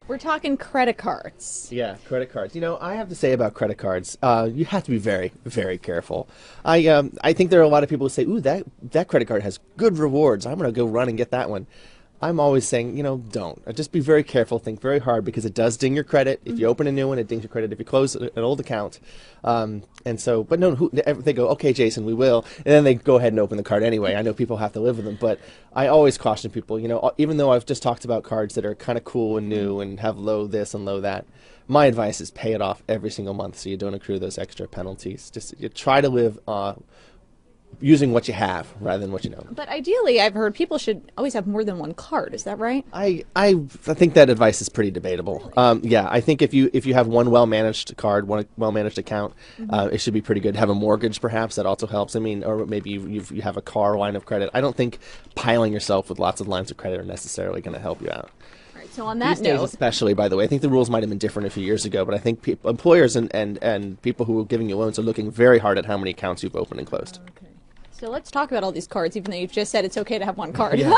We're talking credit cards. Yeah, credit cards. You know, I have to say about credit cards, you have to be very, very careful. I think there are a lot of people who say, "Ooh, that credit card has good rewards. I'm going to go run and get that one." I'm always saying, you know, don't. Just be very careful. Think very hard because it does ding your credit. If you open a new one, it dings your credit. If you close an old account, and so, but no, they go, okay, Jason, we will, and then they go ahead and open the card anyway. I know people have to live with them, but I always caution people. You know, even though I've just talked about cards that are kind of cool and new and have low this and low that, my advice is pay it off every single month so you don't accrue those extra penalties. Just you try to live using what you have rather than what you know. But ideally, I've heard people should always have more than one card. Is that right? I think that advice is pretty debatable. Really? Yeah, I think if you have one well-managed card, one well-managed account, it should be pretty good. Have a mortgage, perhaps, that also helps. I mean, or maybe you have a car line of credit. I don't think piling yourself with lots of lines of credit are necessarily going to help you out. So on that These days, note, especially, by the way, I think the rules might have been different a few years ago, but I think employers and people who are giving you loans are looking very hard at how many accounts you've opened and closed. okay. So let's talk about all these cards, even though you've just said it's okay to have one card. Yeah.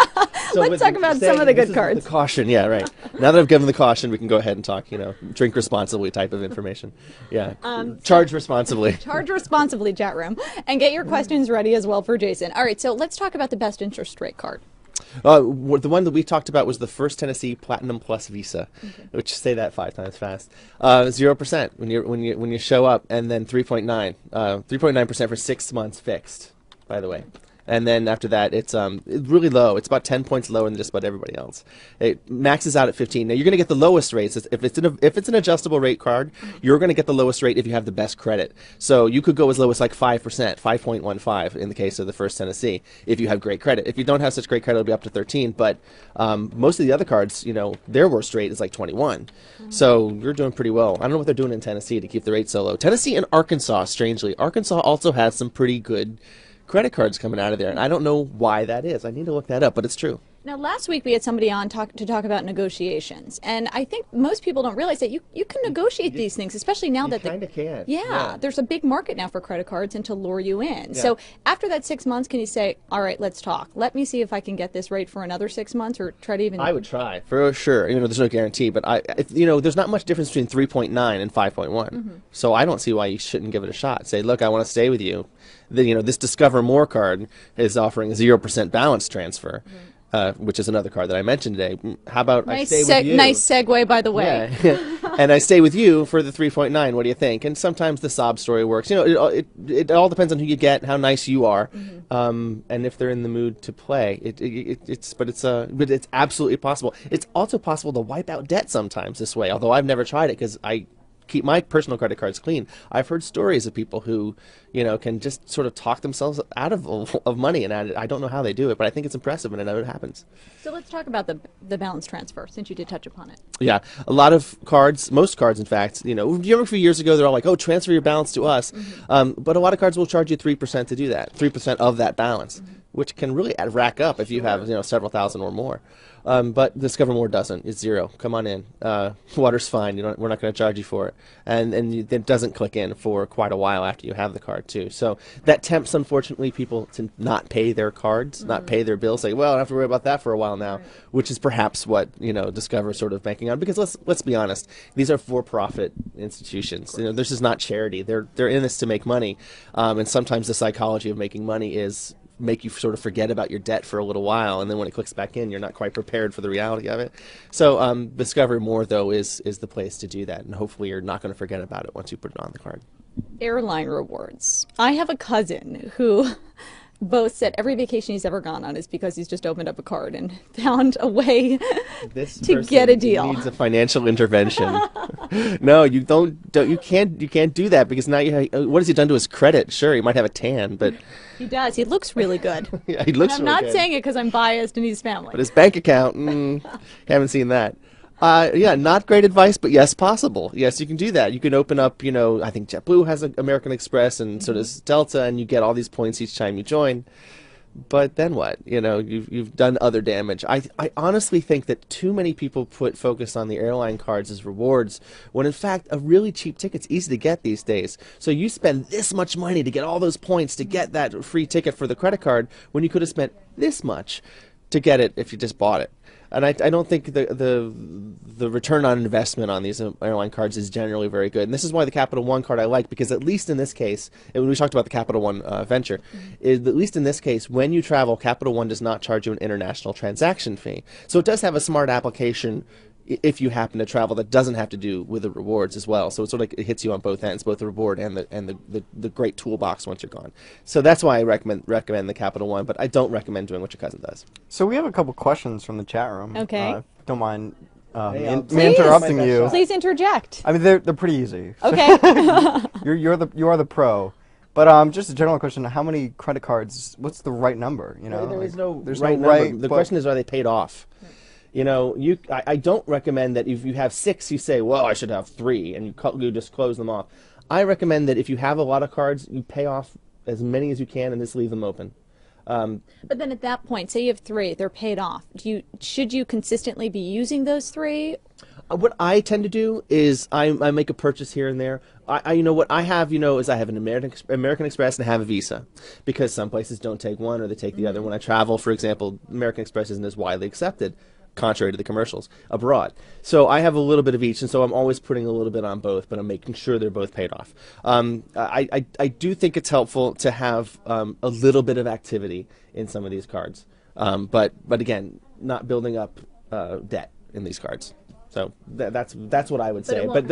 So Let's talk about some of the good cards. The caution, yeah, right. Now that I've given the caution, we can go ahead and talk, you know, drink responsibly type of information. Yeah. Charge responsibly. Charge responsibly, chat room. And get your questions ready as well for Jason. All right, so let's talk about the best interest rate card. The one that we talked about was the First Tennessee Platinum Plus Visa, which say that 5 times fast. 0% when you show up, and then 3.9% for 6 months fixed, by the way. And then after that, it's really low. It's about 10 points lower than just about everybody else. It maxes out at 15. Now you're going to get the lowest rates if it's an adjustable rate card. You're going to get the lowest rate if you have the best credit. So you could go as low as like 5%, 5.15 in the case of the First Tennessee if you have great credit. If you don't have such great credit, it'll be up to 13. But most of the other cards, you know, their worst rate is like 21. So you're doing pretty well. I don't know what they're doing in Tennessee to keep the rate so low. Tennessee and Arkansas, strangely, Arkansas also has some pretty good credit cards coming out of there, and I don't know why that is. I need to look that up, but it's true. Now, last week we had somebody on to talk about negotiations, and I think most people don't realize that you can negotiate these things, especially now that kind of can. Yeah, there's a big market now for credit cards and to lure you in. So after that 6 months, can you say, all right, let's talk. Let me see if I can get this rate for another 6 months, or try to even... I would try, for sure. You know, there's no guarantee, but you know, there's not much difference between 3.9 and 5.1. So I don't see why you shouldn't give it a shot. Say, look, I want to stay with you. You know, this Discover More card is offering a 0% balance transfer. Which is another card that I mentioned today. How about I stay with you? Nice segue, by the way. Yeah. And I stay with you for the 3.9. What do you think? And sometimes the sob story works. You know, it all depends on who you get, how nice you are, and if they're in the mood to play. But it's absolutely possible. It's also possible to wipe out debt sometimes this way. Although I've never tried it because I keep my personal credit cards clean. I've heard stories of people who, you know, can just sort of talk themselves out of money, and I don't know how they do it, but I think it's impressive, and I know it happens. So let's talk about the balance transfer, since you did touch upon it. Yeah, a lot of cards, most cards, in fact, you know, you remember a few years ago, they're all like, oh, transfer your balance to us, but a lot of cards will charge you 3% to do that, 3% of that balance, which can really rack up if you have, you know, several thousand or more. But Discover More doesn't. It's 0. Come on in. Water's fine. We're not going to charge you for it. And it doesn't click in for quite a while after you have the card, too. So that tempts, unfortunately, people to not pay their cards, not pay their bills. Say, well, I don't have to worry about that for a while now, which is perhaps what, you know, Discover is sort of banking on. Because let's be honest, these are for-profit institutions. You know, this is not charity. They're in this to make money. And sometimes the psychology of making money is make you sort of forget about your debt for a little while, and then when it clicks back in, you're not quite prepared for the reality of it. So Discover More, though, is the place to do that, and hopefully you're not going to forget about it once you put it on the card. Airline rewards. I have a cousin who boasts that every vacation he's ever gone on is because he's just opened up a card and found a way to get a deal. Needs a financial intervention. No, you can't do that, because now what has he done to his credit? Sure, he might have a tan, but he does. He looks really good. Yeah, he looks. And I'm not good. saying it because I'm biased and he's family. But his bank account, haven't seen that. Yeah, not great advice, but yes, possible. Yes, you can do that. You can open up, you know, I think JetBlue has American Express, and so does Delta, and you get all these points each time you join. But then what? You know, you've done other damage. I honestly think that too many people put focus on the airline cards as rewards, when in fact a really cheap ticket's easy to get these days. So you spend this much money to get all those points to get that free ticket for the credit card, when you could have spent this much to get it if you just bought it. And I don't think the return on investment on these airline cards is generally very good. And this is why the Capital One card I like, because at least in this case, and we talked about the Capital One venture, is at least in this case, when you travel, Capital One does not charge you an international transaction fee. So it does have a smart application if you happen to travel that doesn't have to do with the rewards as well. So it's sort of like it hits you on both ends, both the reward and the great toolbox once you're gone. So that's why I recommend the Capital One, but I don't recommend doing what your cousin does. So we have a couple questions from the chat room. Okay. Don't mind me interrupting you. Please interject. I mean, they're pretty easy. Okay. you are the pro. But just a general question: how many credit cards? What's the right number? You know, there is no there's right no number. right. The question is, are they paid off? You know, I don't recommend that if you have 6, you say, well, I should have 3, and you just close them off. I recommend that if you have a lot of cards, you pay off as many as you can and just leave them open. But then at that point, say you have 3, they're paid off. Should you consistently be using those 3? What I tend to do is I make a purchase here and there. What I have, is I have an American Express and I have a Visa, because some places don't take one or they take the other. When I travel, for example, American Express isn't as widely accepted, contrary to the commercials, abroad. So I have a little bit of each, and so I'm always putting a little bit on both, but I'm making sure they're both paid off. I do think it's helpful to have a little bit of activity in some of these cards, but again, not building up debt in these cards. So that's what I would say. But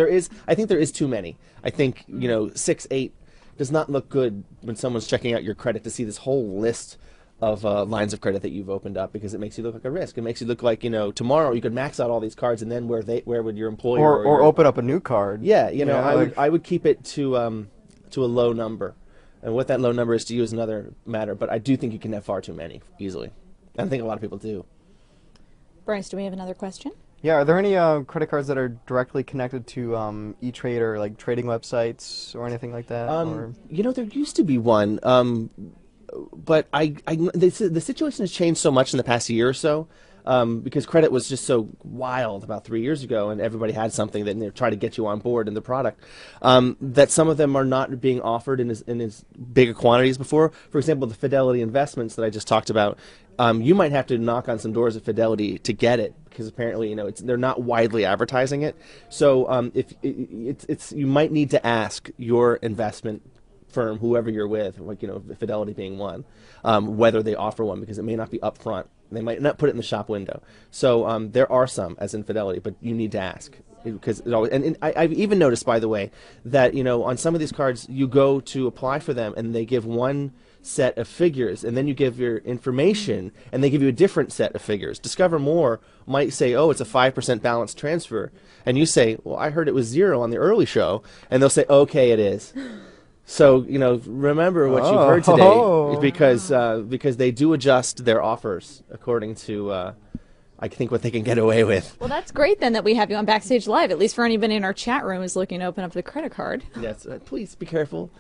I think there is too many. I think 6, 8 does not look good when someone's checking out your credit to see this whole list of lines of credit that you've opened up, because it makes you look like a risk. It makes you look like tomorrow you could max out all these cards, and then where would your employer or open up a new card? Yeah, I would keep it to a low number, and what that low number is to you is another matter. But I do think you can have far too many easily. I think a lot of people do. Bryce, do we have another question? Yeah, are there any credit cards that are directly connected to E-Trade or like trading websites or anything like that? There used to be one. But the situation has changed so much in the past year or so, because credit was just so wild about 3 years ago, and everybody had something that they tried to get you on board in the product, that some of them are not being offered in as big quantities before. For example, the Fidelity investments that I just talked about, you might have to knock on some doors at Fidelity to get it, because apparently they're not widely advertising it. So you might need to ask your investment firm, whoever you're with, like Fidelity being one, whether they offer one, because it may not be upfront. They might not put it in the shop window. So there are some, as in Fidelity, but you need to ask, because it always. And I've even noticed, by the way, that on some of these cards, you go to apply for them, and they give one set of figures, and then you give your information, and they give you a different set of figures. Discover More might say, oh, it's a 5% balance transfer, and you say, well, I heard it was 0 on the early show, and they'll say, okay, it is. So remember what you've heard today, because they do adjust their offers according to I think what they can get away with. Well, that's great then that we have you on Backstage Live, at least for anybody in our chat room who's looking to open up the credit card. Yes, please be careful.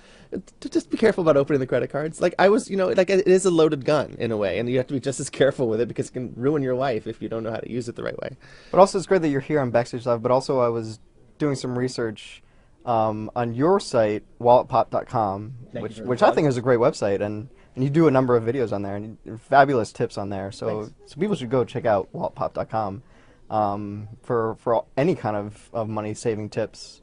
Just be careful about opening the credit cards. Like I was, like it is a loaded gun in a way, and you have to be just as careful with it, because it can ruin your life if you don't know how to use it the right way. But also, it's great that you're here on Backstage Live. But also, I was doing some research on your site, walletpop.com, which I think is a great website, and you do a number of videos on there, and fabulous tips on there. So people should go check out walletpop.com for any kind of money saving tips.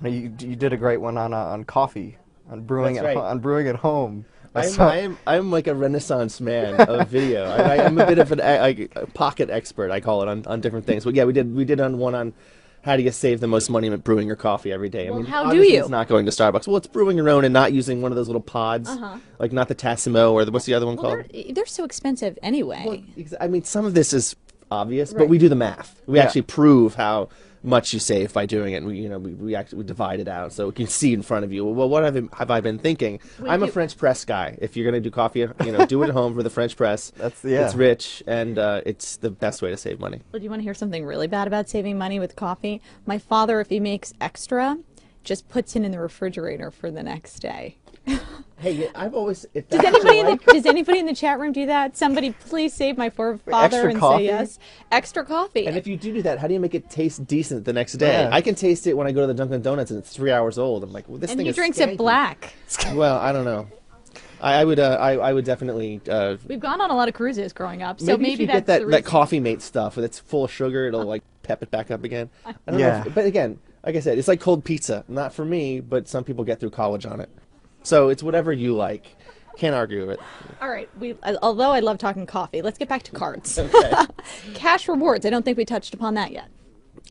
You did a great one on coffee, on brewing at home. I'm like a renaissance man of video. I'm a bit of a pocket expert, I call it, on different things. But yeah, we did one on how do you save the most money brewing your coffee every day? Well, how do you? It's not going to Starbucks. Well, it's brewing your own and not using one of those little pods, like not the Tassimo or what's the other one called? They're so expensive anyway. Well, some of this is obvious, but we do the math. We actually prove how much you save by doing it. And we divide it out so you can see in front of you. Well, what have I been thinking? I'm a French press guy. If you're going to do coffee, do it at home for the French press. It's rich, and it's the best way to save money. Well, do you want to hear something really bad about saving money with coffee? My father, if he makes extra, just puts it in the refrigerator for the next day. Hey, I've always. Does anybody in the chat room do that? Somebody please save my poor father and say yes. Extra coffee. And if you do that, how do you make it taste decent the next day? Yeah. I can taste it when I go to the Dunkin' Donuts and it's 3 hours old. I'm like, well, this thing is. And he drinks skanky. it black. Well, I don't know. I would definitely. We've gone on a lot of cruises growing up, so maybe if you that's get that Coffee Mate stuff that's full of sugar, it'll like pep it back up again. I don't know but again, like I said, it's like cold pizza. Not for me, but some people get through college on it. So it's whatever you like. Can't argue with it. All right. Although I love talking coffee, let's get back to cards. Okay. Cash rewards. I don't think we touched upon that yet.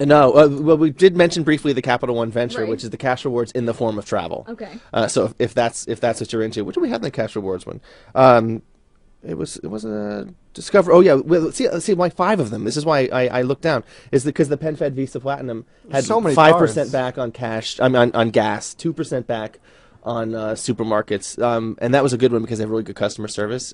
No, well, we did mention briefly the Capital One venture, Right. which is the cash rewards in the form of travel. Okay. So if that's what you're into, what do we have in the cash rewards one? It was a Discover. Oh yeah, well, see, like 5 of them. This is why I looked down. Is because the PenFed Visa Platinum had so many 5% back on cash. I mean on gas, 2% back on supermarkets, and that was a good one because they have really good customer service.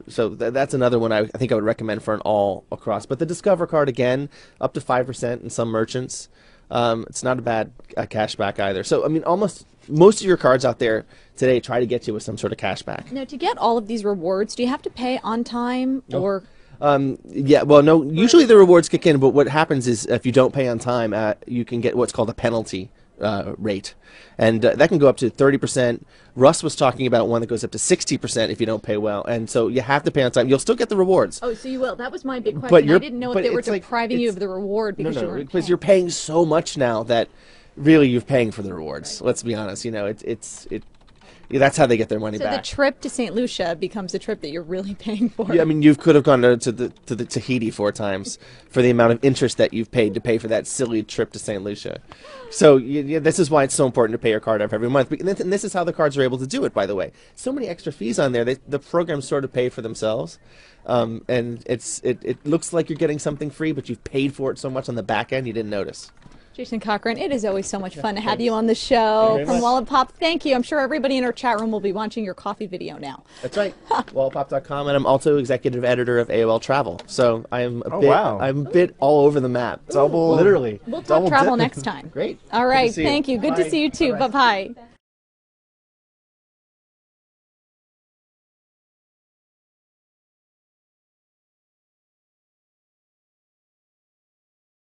So that's another one I think I would recommend for an all across. But the Discover card again, up to 5% in some merchants. It's not a bad cash back either. So I mean, almost most of your cards out there today try to get you with some sort of cash back. Now, to get all of these rewards, do you have to pay on time or? Yeah, well, no. Usually the rewards kick in, but what happens is if you don't pay on time, you can get what's called a penalty rate, and that can go up to 30%. Russ was talking about one that goes up to 60% if you don't pay well, and so you have to pay on time. You'll still get the rewards. Oh, so you will. That was my big question. But I didn't know if they were depriving you of the reward because you weren't because you're paying so much now that really you're paying for the rewards. Let's be honest. You know, that's how they get their money back. So the trip to St. Lucia becomes a trip that you're really paying for. Yeah, I mean, you could have gone to the Tahiti 4 times for the amount of interest that you've paid to pay for that silly trip to St. Lucia. So this is why it's so important to pay your card off every month. And this is how the cards are able to do it, by the way. So many extra fees on there. The programs sort of pay for themselves. And it looks like you're getting something free, but you've paid for it so much on the back end you didn't notice. Jason Cochran, it is always so much fun to have you on the show from Wallet Pop. Thank you. I'm sure everybody in our chat room will be watching your coffee video now. That's right. WalletPop.com, and I'm also executive editor of AOL Travel. So I am I'm a bit all over the map. Double, literally. We'll talk travel next time. Great. All right. Thank you. Good to see you too. Bye-bye.